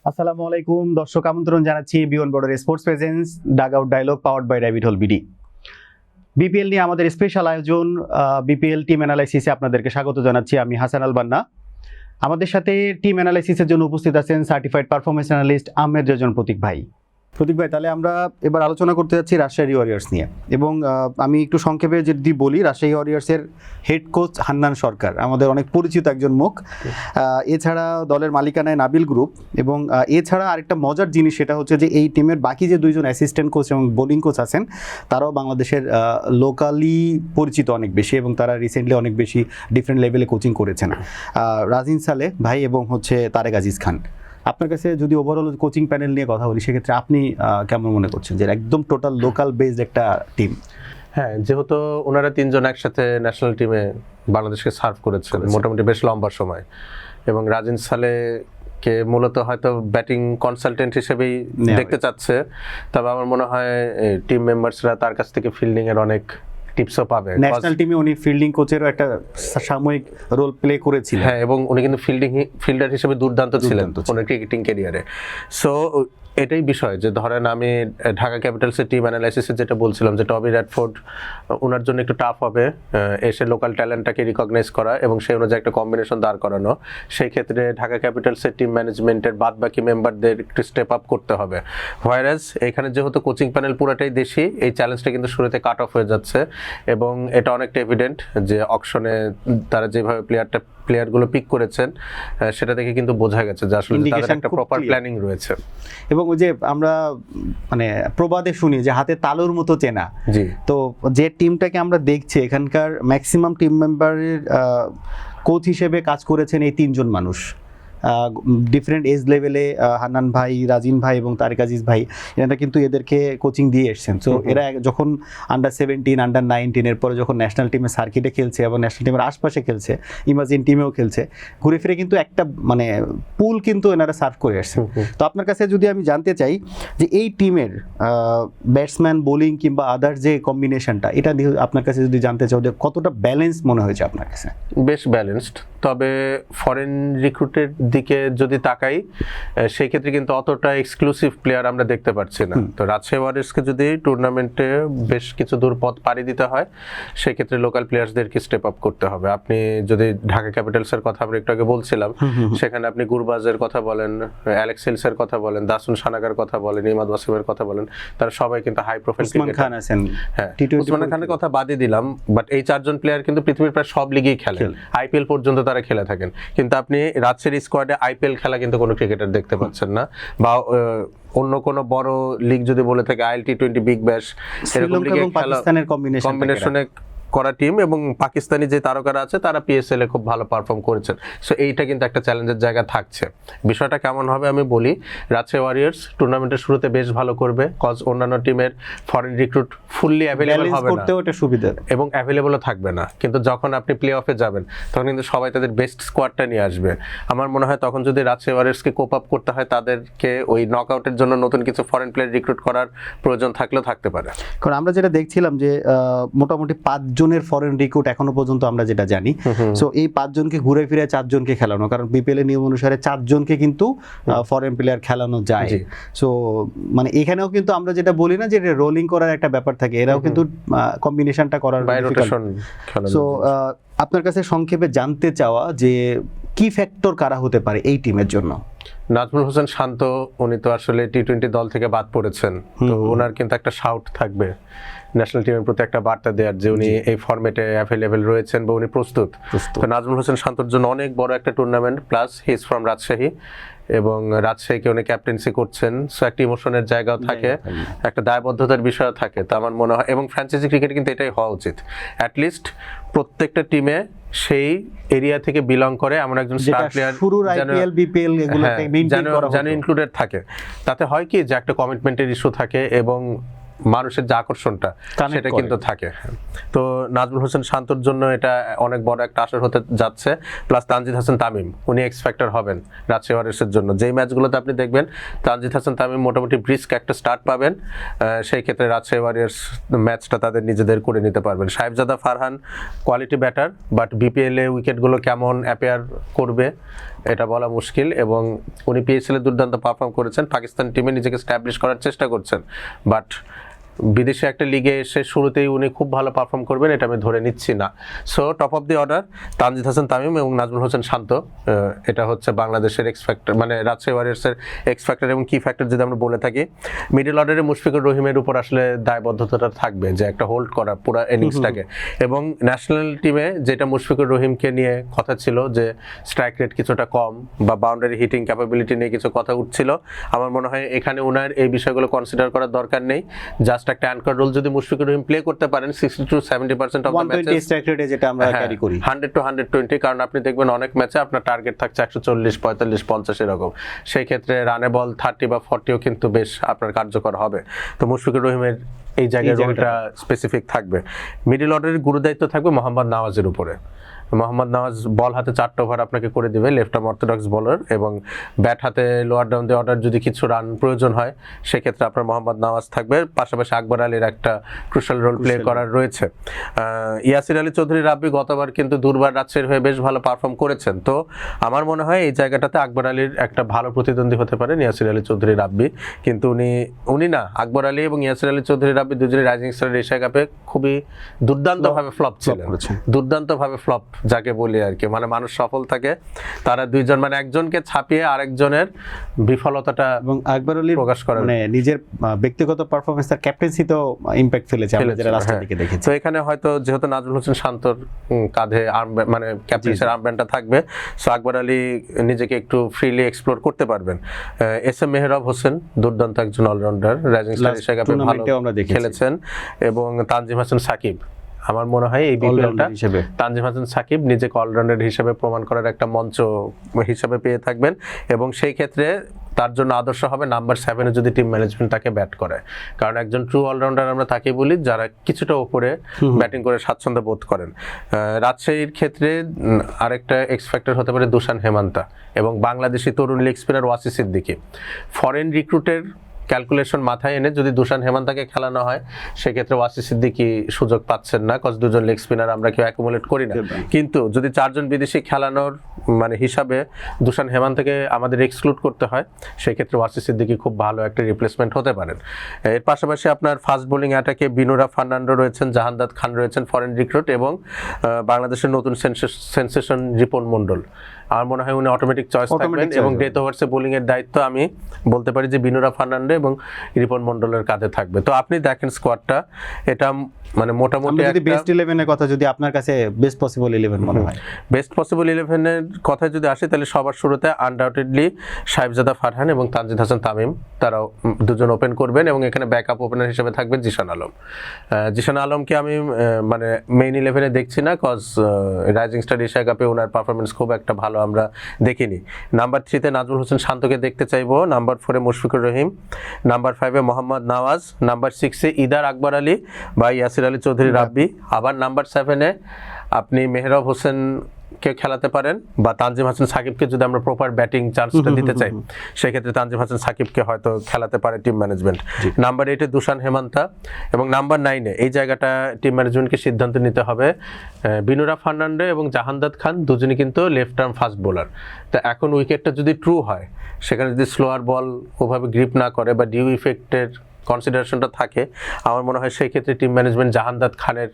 আসসালামু আলাইকুম দর্শক, আমন্ত্রণ জানাচ্ছি beyond border sports presence dug out dialogue powered by rabbit hole BD. BPL নিয়ে আমাদের স্পেশাল আয়োজন বিপিএল টিম অ্যানালাইসিসে আপনাদেরকে স্বাগত জানাচ্ছি। আমি হাসান আল বান্না। আমাদের সাথে টিম অ্যানালাইসিসের জন্য উপস্থিত আছেন certified performance analyst Ahmed Rezon Pratik ভাই। প্রতীক ভাই, তাহলে আমরা এবার আলোচনা করতে যাচ্ছি রাজশাহী ওয়ারিয়র্স নিয়ে। এবং আমি একটু সংক্ষেপে যদি বলি, রাজশাহী ওয়ারিয়র্সের হেড কোচ হান্নান সরকার আমাদের অনেক পরিচিত একজন মুখ। এছাড়া দলের মালিকানায় নাবিল গ্রুপ, এবং এছাড়া আরেকটা মজার জিনিস সেটা হচ্ছে যে এই টিমের বাকি যে দুইজন অ্যাসিস্ট্যান্ট কোচ এবং বোলিং কোচ আছেন তারাও বাংলাদেশের লোকালি পরিচিত অনেক বেশি, এবং তারা রিসেন্টলি অনেক বেশি ডিফারেন্ট লেভেলে কোচিং করেছেন। রাজিন সালে ভাই এবং তারেক আজিজ খান। আপনার কাছে যদি ওভারঅল কোচিং প্যানেল নিয়ে কথা বলি, সেক্ষেত্রে আপনি কেমন মনে করছেন যে একদম টোটাল লোকাল বেসড একটা টিম? হ্যাঁ, যেহেতু ওনারা তিনজন একসাথে ন্যাশনাল টিমে বাংলাদেশকে সার্ভ করেছেন মোটামুটি বেশ লম্বা সময়, এবং রাজিন সালেকে মূলত হয়তো ব্যাটিং কনসালটেন্ট হিসেবেই দেখতে চাচ্ছে। তবে আমার মনে হয় টিম মেম্বার্সরা তার কাছ থেকে ফিল্ডিং এর অনেক টিপসও পাবে। ন্যাশনাল টিমে উনি ফিল্ডিং কোচেরও একটা সাময়িক রোল প্লে করেছিলেন। হ্যাঁ, এবং উনি কিন্তু ফিল্ডার হিসেবে দুর্দান্ত ছিলেন ওনার ক্রিকেটিং ক্যারিয়ারে। সো এটাই বিষয় যে ধরেন আমি ঢাকা ক্যাপিটালসের টিম অ্যানালাইসিসে যেটা বলছিলাম যে টবি র্যাডফোর্ড ওনার জন্য একটু টাফ হবে এসে লোকাল ট্যালেন্টটাকে রিকগনাইজ করা এবং সেই অনুযায়ী একটা কম্বিনেশন দাঁড় করানো। সেই ক্ষেত্রে ঢাকা ক্যাপিটালসের টিম ম্যানেজমেন্টের বাদবাকি মেম্বারদের একটু স্টেপ আপ করতে হবে। হোয়ারাজ এখানে যেহেতু কোচিং প্যানেল পুরোটাই দেশি, এই চ্যালেঞ্জটা কিন্তু শুরুতে কাট অফ হয়ে যাচ্ছে, এবং এটা অনেকটা এভিডেন্ট যে অকশনে তারা যেভাবে প্লেয়ারগুলো পিক করেছেন সেটা দেখে কিন্তু বোঝা গেছে যে আসলে তাদের একটা প্রপার প্ল্যানিং রয়েছে। এবং ওই যে আমরা মানে প্রবাদে শুনি যে হাতে তালুর মতো চেনা, তো যে টিমটাকে আমরা দেখছি এখানকার ম্যাক্সিমাম টিম মেম্বারের কোচ হিসেবে কাজ করেছেন এই তিনজন মানুষ। ডিফারেন্ট এজ লেভেলে হান্নান ভাই, রাজিন ভাই এবং তারেক আজিজ ভাই এরা কিন্তু এদেরকে কোচিং দিয়ে এসছেন। সো এরা যখন আন্ডার-17, আন্ডার-19 এরপরে যখন ন্যাশনাল টিমে সার্কিটে খেলছে এবং ন্যাশনাল টিমের আশপাশে খেলছে, ইমাজিন টিমেও খেলছে, ঘুরে ফিরে কিন্তু একটা মানে পুল কিন্তু এনারা সার্ভ করে আসছেন। তো আপনার কাছে যদি আমি জানতে চাই যে এই টিমের ব্যাটসম্যান, বোলিং কিংবা আদার যে কম্বিনেশনটা, এটা আপনার কাছে যদি জানতে চাও যে কতটা ব্যালেন্স মনে হয়েছে আপনার কাছে? বেশ ব্যালেন্সড, তবে ফরেন রিক্রুটের দিকে যদি তাকাই সেই ক্ষেত্রে কিন্তু অতটা এক্সক্লুসিভ প্লেয়ার আমরা দেখতে পাচ্ছি না। তো রাজশাহী ওয়ারিয়র্সকে যদি টুর্নামেন্টে বেশ কিছু দূর পথ পাড়ি দিতে হয় সেই ক্ষেত্রে লোকাল প্লেয়ার্সদেরকে স্টেপ আপ করতে হবে। আপনি যদি ঢাকা ক্যাপিটালসের কথা আমরা একটু আগে বলছিলাম, সেখানে আপনি গুরবাজের কথা বলেন, অ্যালেক্স হেলসের কথা বলেন, দাসুন সানাগার কথা বলেন, ইমাদ ওয়াসিমের কথা বলেন, তারা সবাই কিন্তু হাই প্রোফাইল খান আছেন। হ্যাঁ, উসমান খানের কথা বাদই দিলাম, বাট এই চারজন প্লেয়ার কিন্তু পৃথিবীর প্রায় সব লিগেই খেলেন, আইপিএল পর্যন্ত তারা খেলে থাকেন। কিন্তু আপনি রাজশাহী স্কোয়াডে আইপিএল খেলা কিন্তু কোনো ক্রিকেটার দেখতে পাচ্ছেন না, বা অন্য কোনো বড় লিগ যদি বলে থাকে IL-T20, বিগ ব্যাশ, এরকম লিগে পাকিস্তানের কম্বিনেশনে করা টিম এবং পাকিস্তানি যে তারকারা আছে তারা পিএসএল এ খুব ভালো পারফর্ম করেছেন। সো এইটা কিন্তু একটা চ্যালেঞ্জের জায়গা থাকছে। বিষয়টা কেমন হবে আমি বলি, রাজশাহী ওয়ারিয়র্স টুর্নামেন্টের শুরুতে বেশ ভালো করবে, কজ অন্যান্য টিমের ফরেন রিক্রুট ফুললি অ্যাভেলেবল হবে না এবং অ্যাভেলেবলও থাকবে না। কিন্তু যখন আপনি প্লে অফে যাবেন তখন কিন্তু সবাই তাদের বেস্ট স্কোয়াডটা নিয়ে আসবে। আমার মনে হয় তখন যদি রাজশাহী ওয়ারিয়র্সকে কোপ আপ করতে হয় তাদেরকে ওই নকআউটের জন্য নতুন কিছু ফরেন প্লেয়ার রিক্রুট করার প্রয়োজন থাকলেও থাকতে পারে। কারণ আমরা যেটা দেখছিলাম যে মোটামুটি 5 জনের ফরেন রিক্রুট এখনো পর্যন্ত আমরা যেটা জানি। সো এই 5 জনকে ঘুরে ফিরে 4 জনকে খেলানো, কারণ বিপিএল এর নিয়ম অনুসারে 4 জনকে কিন্তু ফরেন প্লেয়ার খেলানো যায়। সো মানে এখানেও কিন্তু আমরা যেটা বলি না যে রোলিং করার একটা ব্যাপার থাকে, এরাও কিন্তু কম্বিনেশনটা করার। সো আপনার কাছে সংক্ষেপে জানতে চাওয়া যে কি ফ্যাক্টর কারা হতে পারে এই টিমের জন্য? নাজমুল হোসেন শান্ত, উনি তো আসলে T20 দল থেকে বাদ পড়েছেন, তো ওনার কিন্তু একটা শাউট থাকবে ন্যাশনাল টিমের প্রতি, একটা বার্তা দেওয়ার যে উনি এই ফরম্যাটে অ্যাভেলেবেল রয়েছেন বা উনি প্রস্তুত। তো নাজমুল হোসেন শান্তর জন্য অনেক বড় একটা tournament, plus he is from Rajshahi এবং রাজশাহীকে উনি ক্যাপ্টেন্সি করছেন। সো একটা ইমোশনের জায়গাও থাকে, একটা দায়বদ্ধতার বিষয় থাকে। তো আমার মনে হয় এবং ফ্র্যাঞ্চাইজি ক্রিকেট কিন্তু এটাই হওয়া উচিত, অ্যাটলিস্ট প্রত্যেকটা টিমে সেই এরিয়া থেকে বিলং করে এমন একজন স্টার প্লেয়ার যেন ইনক্লুডেড থাকে। তাতে হয় কি যে একটা কমিটমেন্টের ইস্যু থাকে এবং মানুষের যে আকর্ষণটা Connect সেটা করে। কিন্তু থাকে। তো নাজমুল হোসেন শান্তর জন্য এটা অনেক বড় একটা আসর হতে যাচ্ছে, প্লাস তানজিদ হাসান তামিম উনি এক্স ফ্যাক্টর হবেন রাজশাহী ওয়ারিয়র্সের জন্য। যেই ম্যাচগুলোতে আপনি দেখবেন তানজিদ হাসান তামিম মোটামুটি ব্রিস্ক একটা স্টার্ট পাবেন, সেই ক্ষেত্রে রাজশাহী ওয়ারিয়র্স ম্যাচটা তাদের নিজেদের করে নিতে পারবেন। Sahibzada Farhan quality batter, but BPL এ উইকেটগুলো কেমন অ্যাপেয়ার করবে এটা বলা মুশকিল, এবং উনি পিএসএল এ দুর্দান্ত পারফর্ম করেছেন, পাকিস্তান টিমে নিজেকে স্ট্যাবলিশ করার চেষ্টা করছেন, বাট বিদেশে একটা লিগে এসে শুরুতেই উনি খুব ভালো পারফর্ম করবেন এটা আমি ধরে নিচ্ছি না। So top of the order Tanzid Hasan Tamim এবং নাজমুল হোসেন শান্ত, এটা হচ্ছে বাংলাদেশের এক্স ফ্যাক্টর, মানে রাজশাহী ওয়ারিয়র্সের এক্স ফ্যাক্টর এবং কি ফ্যাক্টর যদি আমরা বলে থাকি। মিডল অর্ডারে মুশফিকুর রহিমের উপর আসলে দায়বদ্ধতাটা থাকবে যে একটা হোল্ড করা পুরো ইনিংসটাকে, এবং ন্যাশনাল টিমে যেটা মুশফিকুর রহিমকে নিয়ে কথা ছিল যে স্ট্রাইক রেট কিছুটা কম বা বাউন্ডারি হিটিং ক্যাপাবিলিটি নিয়ে কিছু কথা উঠছিল, আমার মনে হয় এখানে ওনার এই বিষয়গুলো কনসিডার করার দরকার নেই। জাস্ট একটা অ্যাঙ্কার রোল যদি মুশফিকুর রহিম প্লে করতে পারেন 60 to 70% অফ দ্য 120 স্ট্রাইক রেটে যেটা আমরা ক্যারি করি, 100 to 120, কারণ আপনি দেখবেন অনেক ম্যাচে আপনার টার্গেট থাকছে 140, 45, 50 এরকম, সেই ক্ষেত্রে রানে বল 30 বা 40ও কিন্তু বেশ আপনার কার্যকর হবে। তো মুশফিকুর রহিমের এই জায়গায় রোলটা স্পেসিফিক থাকবে। মিডল অর্ডারের গুরুদায়িত্ব থাকবে মোহাম্মদ নওয়াজের উপরে। মোহাম্মদ নওয়াজ বল হাতে 4টা ওভার আপনাকে করে দিবে, লেফট আর্ম অর্থোডক্স বোলার, এবং ব্যাট হাতে লোয়ার ডাউন দি অর্ডার যদি কিছু রান প্রয়োজন হয় সেক্ষেত্রে আপনার মোহাম্মদ নওয়াজ থাকবে, পাশাপাশি আকবর আলীর একটা ক্রুশাল রোল প্লে করার রয়েছে। ইয়াসির আলী চৌধুরী রাব্বি গতবার কিন্তু দুর্বার রাজশাহীর হয়ে বেশ ভালো পারফর্ম করেছেন, তো আমার মনে হয় এই জায়গাটাতে আকবর আলীর একটা ভালো প্রতিদ্বন্দ্বী হতে পারেন ইয়াসির আলী চৌধুরী রাব্বি, কিন্তু উনি না, আকবর আলী এবং ইয়াসির আলী চৌধুরী রাব্বি দুজনেই রাইজিং স্টার এশিয়া কাপে খুবই দুর্দান্তভাবে ফ্লপ ছিলেন, দুর্দান্তভাবে ফ্লপ যাকে বলি আর কি, মানে মানুষ সফল থাকে, তারা দুইজন মানে একজনকে ছাপিয়ে আরেকজনের বিফলতাটা এবং আকবর আলী প্রকাশ করেন, মানে নিজের ব্যক্তিগত পারফরম্যান্স তার ক্যাপ্টেন্সিতেও ইমপ্যাক্ট ফেলেছে আমরা যারা লাস্টের হ্যাঁ। দিকে দেখেছি। তো এখানে হয়তো যেহেতু নাজমুল হোসেন শান্তর কাঁধে মানে ক্যাপ্টেন্সির আর্মব্যান্ডটা থাকবে, সো আকবর আলী নিজেকে একটু ফ্রিলি এক্সপ্লোর করতে পারবেন। এস এম মেহরাব হোসেন দুর্দান্ত একজন অলরাউন্ডার, রাইজিং স্টার এশিয়া কাপে ভালো খেলেছেন, এবং তানজিম হাসান সাকিব, আমার মনে হয় এই বিপিএলটা তানজিম হাসান সাকিব নিজেকে অলরাউন্ডার হিসেবে প্রমাণ করার একটা মঞ্চ হিসেবে পেয়ে থাকবেন, এবং সেই ক্ষেত্রে তার জন্য আদর্শ হবে নাম্বার 7-এ যদি টিম ম্যানেজমেন্ট তাকে ব্যাট করে, কারণ একজন ট্রু অলরাউন্ডার আমরা তাকে বলি যারা কিছুটা উপরে ব্যাটিং করে স্বাচ্ছন্দ্য বোধ করেন। রাজশাহীর ক্ষেত্রে আরেকটা এক্স ফ্যাক্টর হতে পারে দুশান হেমান্তা, এবং বাংলাদেশি তরুণ leg spinner Wasi Siddiqui. Foreign রিক্রুটের ক্যালকুলেশন মাথায় এনে যদি দুশান হেমান্তাকে খেলানো হয় সেক্ষেত্রে ওয়াসি সিদ্দিকী সুযোগ পাচ্ছেন না, কজ দুজন লেগ স্পিনার আমরা কেউ অ্যাকুমুলেট করি না, কিন্তু যদি 4 জন বিদেশি খেলানোর মানে হিসাবে দুশান হেমান্তাকে আমাদের এক্সক্লুড করতে হয় সেক্ষেত্রে ওয়াসি সিদ্দিকী খুব ভালো একটা রিপ্লেসমেন্ট হতে পারেন। এর পাশাপাশি আপনার ফাস্ট বোলিং অ্যাটাকে বিনুরা ফার্নান্ডো রয়েছেন, জাহানদাদ খান রয়েছেন ফরেন রিক্রুট, এবং বাংলাদেশের নতুন সেন্সেশন রিপন মন্ডল, আমার মনে হয় উনি অটোমেটিক চয়েস থাকবেন, এবং ডেথ ওভার্সে বোলিং এর দায়িত্ব আমি বলতে পারি যে বিনুরা ফার্নান্ডো এবং রিপন মন্ডলের কাঁধে থাকবে। তো আপনি দেখেন স্কোয়াডটা, এটা মানে মোটামুটি যদি বেস্ট 11 এর কথা যদি আপনার কাছে বেস্ট পসিবল 11 মনে হয়, বেস্ট পসিবল 11 এর কথায় যদি আসে তাহলে সবার শুরুতে আনডাউটেডলি সাহেবজাদা ফারহান এবং তানজিদ হাসান তামিম, তারা দুজন ওপেন করবেন, এবং এখানে ব্যাকআপ ওপেনার হিসেবে থাকবেন জিশান আলম। জিশান আলমকে আমি মানে মেইন 11-এ দেখছি না, কজ রাইজিং স্টার এশিয়া কাপে ওনার পারফরমেন্স খুব একটা ভালো আমরা দেখিনি। নাম্বার 3-তে নাজমুল হোসেন শান্তকে দেখতে চাইবো, নাম্বার 4-এ মুশফিকুর রহিম, নাম্বার 5-এ মোহাম্মদ নওয়াজ, নাম্বার 6-এ ইদার আকবর আলী বা ইয়াসির আলী চৌধুরী রাব্বি, আবার নাম্বার 7-এ আপনি মেহরাব হোসেনকে খেলাতে পারেন, বা তানজিম হাসান সাকিবকে যদি আমরা প্রপার ব্যাটিং চান্সটা দিতে চাই সেক্ষেত্রে তানজিম হাসান সাকিবকে হয়তো খেলাতে পারে team management. Number 8-এ Dusan Hemantha, এবং নাম্বার 9-এ এই জায়গাটা টিম ম্যানেজমেন্টকে সিদ্ধান্ত নিতে হবে, বিনুরা ফার্নান্ডো এবং জাহানদাদ খান দুজনই কিন্তু লেফট আর্ম ফাস্ট বোলার। তো এখন উইকেটটা যদি ট্রু হয় সেখানে যদি স্লোয়ার বল ওভাবে গ্রিপ না করে বা ডিউ ইফেক্টের কনসিডারেশনটা থাকে, আমার মনে হয় সেই ক্ষেত্রে টিম ম্যানেজমেন্ট জাহানদাদ খানের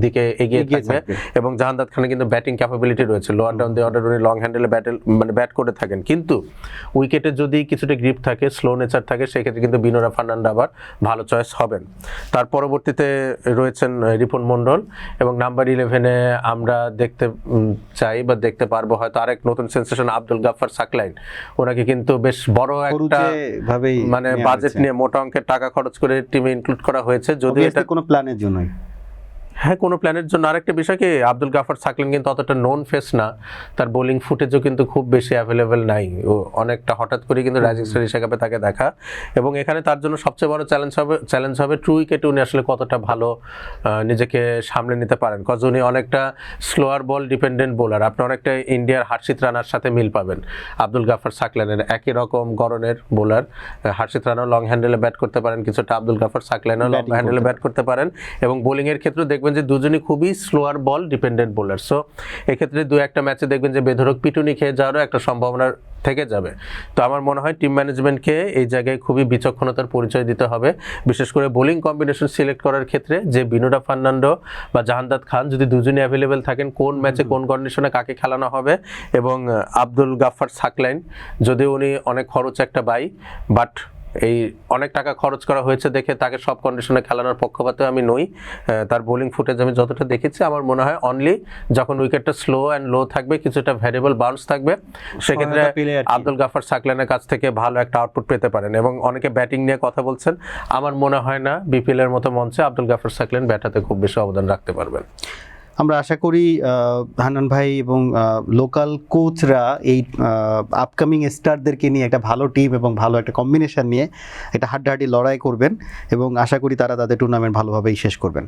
দিকে এগিয়ে থাকবে, এবং জাহানদাদ খানের কিন্তু ব্যাটিং ক্যাপাবিলিটি রয়েছে, লোয়ার ডাউন দি অর্ডার উনি লং হ্যান্ডেলে ব্যাট করে থাকেন, কিন্তু উইকেটে যদি কিছুটা গ্রিপ থাকে, স্লো নেচার থাকে, সেক্ষেত্রে কিন্তু বিনোরা ফার্নান্ডো আবার ভালো চয়েস হবেন। তার পরবর্তীতে রয়েছেন রিপন মন্ডল, এবং নাম্বার 11-এ আমরা দেখতে চাই বা দেখতে পারবো হয়তো আরেক নতুন সেন্সেশন আব্দুল গাফফার সাকলাইন, ওনাকে কিন্তু বেশ বড় একটা মানে বাজেট নিয়ে মোটা অঙ্কের টাকা খরচ করে টিমে ইনক্লুড করা হয়েছে, যদিও এটা কোনো প্ল্যানের জন্যই হ্যাঁ, কোনো প্ল্যানের জন্য। আরেকটা বিষয় কি, আব্দুল গাফার সাকলাইন কিন্তু অতটা নোন ফেস না, তার বোলিং ফুটেজও কিন্তু খুব বেশি অ্যাভেলেবেল নাই, ও অনেকটা হঠাৎ করে কিন্তু রাইজিং স্টার এশিয়া কাপে তাকে দেখা। এবং এখানে তার জন্য সবচেয়ে বড় চ্যালেঞ্জ হবে ট্রু উইকেটে উনি আসলে কতটা ভালো নিজেকে সামলে নিতে পারেন, কজ উনি অনেকটা স্লোয়ার বল ডিপেন্ডেন্ট বোলার। আপনি অনেকটা ইন্ডিয়ার হার্ষিত রানার সাথে মিল পাবেন আব্দুল গাফার সাকলাইনের, একই রকম গড়নের বোলার। হার্ষিত রানাও লং হ্যান্ডেলে ব্যাট করতে পারেন কিছুটা, আব্দুল গাফার সাকলাইনও লং হ্যান্ডেলে ব্যাট করতে পারেন, এবং বোলিংয়ের ক্ষেত্রে দেখবেন যে দুজনই খুবই স্লোয়ার বল ডিপেন্ডেন্ট বোলার। সো এক্ষেত্রে দু একটা ম্যাচে দেখবেন যে বেধড়ক পিটুনি খেয়ে যাওয়ারও একটা সম্ভাবনা থেকে যাবে। তো আমার মনে হয় টিম ম্যানেজমেন্টকে এই জায়গায় খুবই বিচক্ষণতার পরিচয় দিতে হবে, বিশেষ করে বোলিং কম্বিনেশন সিলেক্ট করার ক্ষেত্রে, যে বিনুরা ফার্নান্ডো বা জাহানদাদ খান যদি দুজনই অ্যাভেলেবেল থাকেন, কোন ম্যাচে কোন কন্ডিশনে কাকে খেলানো হবে। এবং আব্দুল গাফার সাকলাইন যদিও উনি অনেক খরচ একটা বাই, বাট এই অনেক টাকা খরচ করা হয়েছে দেখে তাকে সব কন্ডিশনে খেলানোর পক্ষপাতে আমি নই। তার বোলিং ফুটেজ আমি যতটা দেখেছি, আমার মনে হয় অনলি যখন উইকেটটা স্লো অ্যান্ড লো থাকবে, কিছুটা ভ্যারিয়েবল বাউন্স থাকবে, সেক্ষেত্রে আব্দুল গাফার সাকলাইনের কাছ থেকে ভালো একটা আউটপুট পেতে পারেন। এবং অনেকে ব্যাটিং নিয়ে কথা বলছেন, আমার মনে হয় না বিপিএল এর মতো মঞ্চে আব্দুল গাফার সাকলাইন ব্যাটাতে খুব বেশি অবদান রাখতে পারবেন। আমরা আশা করি হান্নান ভাই এবং লোকাল কোচরা এই আপকামিং স্টারদেরকে নিয়ে একটা ভালো টিম এবং ভালো একটা কম্বিনেশন নিয়ে একটা হাড্ডাহাড্ডি লড়াই করবেন, এবং আশা করি তারা তাদের টুর্নামেন্ট ভালোভাবেই শেষ করবেন।